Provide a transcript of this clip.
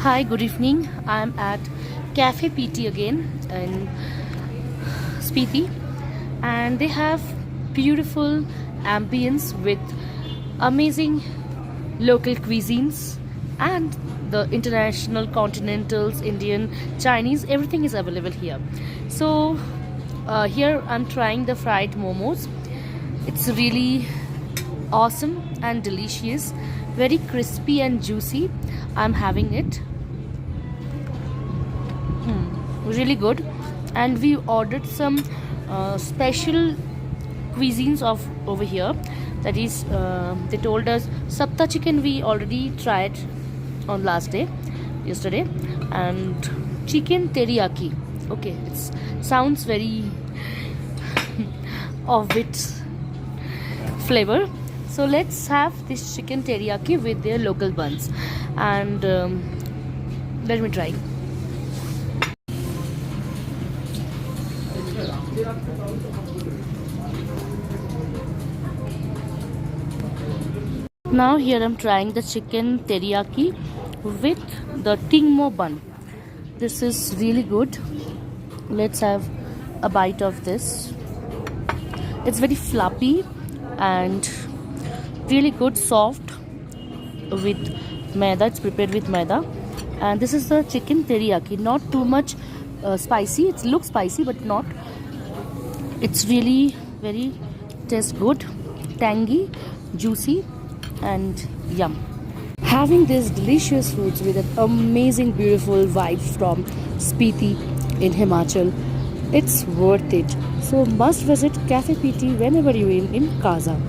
Hi, good evening. I'm at Cafe PITI again in Spiti, and they have beautiful ambience with amazing local cuisines and the international continentals, Indian, Chinese, everything is available here. So here I'm trying the fried momos. It's really awesome and delicious, very crispy and juicy. I'm having it. Really good. And we ordered some special cuisines of over here. That is, they told us sapta chicken we already tried on last day, yesterday, and chicken teriyaki. Okay, it sounds very of its flavor. So let's have this chicken teriyaki with their local buns, and let me try. Now here I'm trying the chicken teriyaki with the tingmo bun. This is really good. Let's have a bite of this. It's very fluffy and really good, soft with maida. It's prepared with maida, and this is the chicken teriyaki. Not too much spicy. It looks spicy, but not. It's really very tastes good, tangy, juicy, and yum. Having these delicious foods with an amazing, beautiful vibe from Spiti in Himachal, it's worth it. So must visit Cafe PT whenever you're in Kaza.